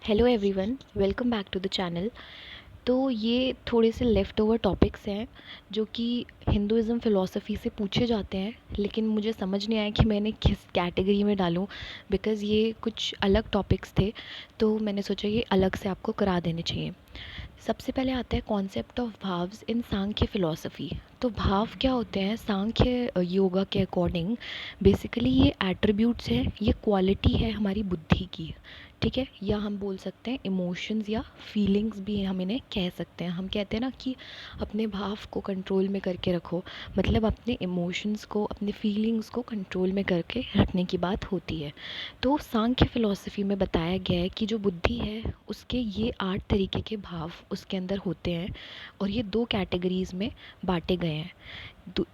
Hello everyone, welcome back to the channel. तो ये थोड़े से लेफ़्ट ओवर टॉपिक्स हैं जो कि हिंदुइज़्म फ़िलॉसफ़ी से पूछे जाते हैं, लेकिन मुझे समझ नहीं आया कि मैंने किस कैटेगरी में डालूं बिकॉज़ ये कुछ अलग टॉपिक्स थे। तो मैंने सोचा ये अलग से आपको करा देने चाहिए। सबसे पहले आता है कॉन्सेप्ट ऑफ भाव्स इन सांख्य फ़िलॉसफ़ी। तो भाव क्या होते हैं सांख्य योगा के अकॉर्डिंग? बेसिकली ये एट्रीब्यूट्स हैं, ये क्वालिटी है हमारी बुद्धि की, ठीक है। या हम बोल सकते हैं इमोशंस या फीलिंग्स भी हम इन्हें कह सकते हैं। हम कहते हैं ना कि अपने भाव को कंट्रोल में करके रखो, मतलब अपने इमोशंस को, अपने फीलिंग्स को कंट्रोल में करके रखने की बात होती है। तो सांख्य फ़िलॉसफ़ी में बताया गया है कि जो बुद्धि है उसके ये 8 तरीके के भाव उसके अंदर होते हैं और ये 2 कैटेगरीज़ में बांटे गए हैं।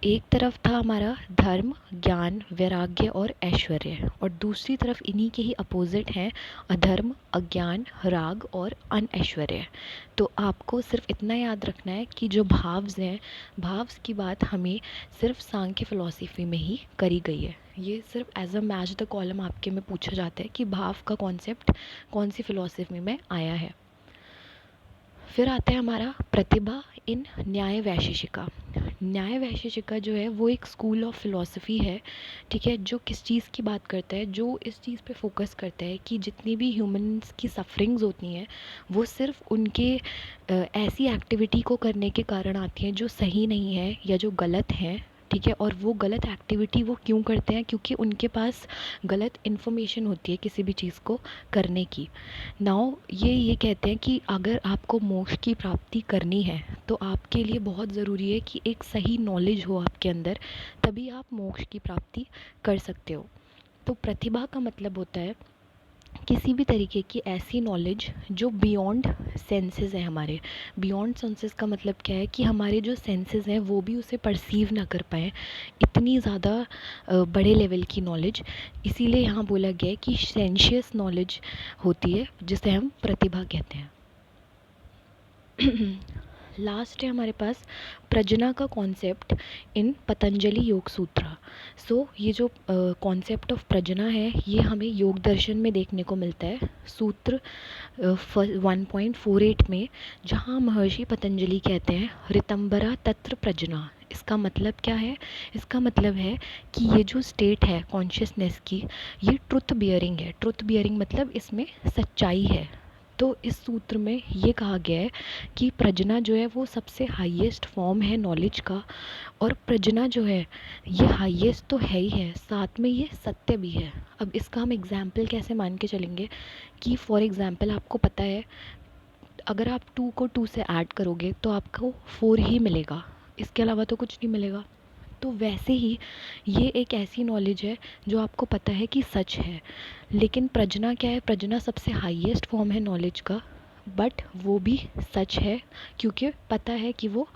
एक तरफ था हमारा धर्म, ज्ञान, वैराग्य और ऐश्वर्य, और दूसरी तरफ इन्हीं के ही अपोजिट हैं अधर्म, अज्ञान, राग और अनऐश्वर्य। तो आपको सिर्फ इतना याद रखना है कि जो भाव्स हैं, भाव्स की बात हमें सिर्फ सांख्य फ़िलॉसफ़ी में ही करी गई है। ये सिर्फ as a match the column आपके में पूछा जाता है कि भाव का कॉन्सेप्ट कौन सी फ़िलॉसफ़ी में आया है। फिर आता है हमारा प्रतिभा इन न्याय वैशेषिका। न्याय वैशेषिका जो है वो एक स्कूल ऑफ फिलॉसफी है, ठीक है, जो किस चीज़ की बात करता है, जो इस चीज़ पे फोकस करता है कि जितनी भी ह्यूमंस की सफरिंग्स होती हैं वो सिर्फ उनके ऐसी एक्टिविटी को करने के कारण आती हैं जो सही नहीं है या जो गलत हैं, ठीक है। और वो गलत एक्टिविटी वो क्यों करते हैं? क्योंकि उनके पास गलत इन्फॉर्मेशन होती है किसी भी चीज़ को करने की। नाउ ये कहते हैं कि अगर आपको मोक्ष की प्राप्ति करनी है तो आपके लिए बहुत ज़रूरी है कि एक सही नॉलेज हो आपके अंदर, तभी आप मोक्ष की प्राप्ति कर सकते हो। तो प्रतिभा का मतलब होता है किसी भी तरीके की ऐसी नॉलेज जो बियॉन्ड सेंसेस है हमारे। बियॉन्ड सेंसेस का मतलब क्या है कि हमारे जो सेंसेस हैं वो भी उसे परसीव ना कर पाएँ, इतनी ज़्यादा बड़े लेवल की नॉलेज। इसीलिए यहाँ बोला गया है कि सेंशियस नॉलेज होती है जिसे हम प्रतिभा कहते हैं। लास्ट है हमारे पास प्रजना का कॉन्सेप्ट इन पतंजलि योग सूत्र। सो ये जो कॉन्सेप्ट ऑफ प्रजना है ये हमें योग दर्शन में देखने को मिलता है, सूत्र 1.48 में, जहाँ महर्षि पतंजलि कहते हैं ऋतंबरा तत्र प्रजना। इसका मतलब क्या है? इसका मतलब है कि ये जो स्टेट है कॉन्शियसनेस की, ये ट्रुथ बियरिंग है। ट्रुथ बियरिंग मतलब इसमें सच्चाई है। तो इस सूत्र में ये कहा गया है कि प्रजना जो है वो सबसे हाईएस्ट फॉर्म है नॉलेज का, और प्रजना जो है ये हाईएस्ट तो है ही है, साथ में ये सत्य भी है। अब इसका हम एग्जाम्पल कैसे मान के चलेंगे कि फॉर एग्ज़ाम्पल आपको पता है अगर आप 2 को 2 से ऐड करोगे तो आपको 4 ही मिलेगा, इसके अलावा तो कुछ नहीं मिलेगा। तो वैसे ही ये एक ऐसी नॉलेज है जो आपको पता है कि सच है, लेकिन प्रजना क्या है? प्रजना सबसे हाईएस्ट फॉर्म है नॉलेज का, बट वो भी सच है क्योंकि पता है कि वो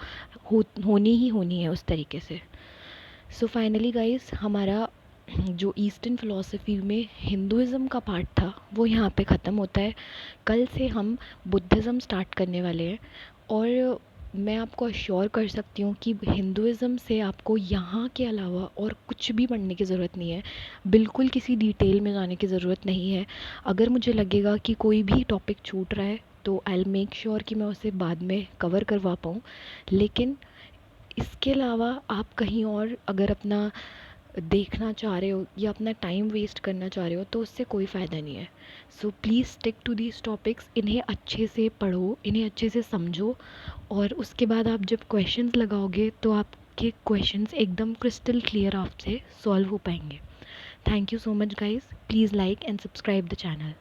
होनी ही होनी है उस तरीके से। सो फाइनली गाइस, हमारा जो ईस्टर्न फ़िलॉसफ़ी में हिंदुइज़्म का पार्ट था वो यहाँ पे ख़त्म होता है। कल से हम बुद्धिज़्म स्टार्ट करने वाले हैं, और मैं आपको अश्योर कर सकती हूँ कि हिंदुइज़्म से आपको यहाँ के अलावा और कुछ भी पढ़ने की ज़रूरत नहीं है, बिल्कुल किसी डिटेल में जाने की ज़रूरत नहीं है। अगर मुझे लगेगा कि कोई भी टॉपिक छूट रहा है तो आई विल मेक श्योर कि मैं उसे बाद में कवर करवा पाऊँ, लेकिन इसके अलावा आप कहीं और अगर अपना देखना चाह रहे हो या अपना टाइम वेस्ट करना चाह रहे हो तो उससे कोई फ़ायदा नहीं है। So please stick to these topics, इन्हें अच्छे से पढ़ो, इन्हें अच्छे से समझो, और उसके बाद आप जब क्वेश्चंस लगाओगे तो आपके क्वेश्चंस एकदम क्रिस्टल क्लियर आपसे सॉल्व हो पाएंगे। Thank you so much guys, please like and subscribe the channel.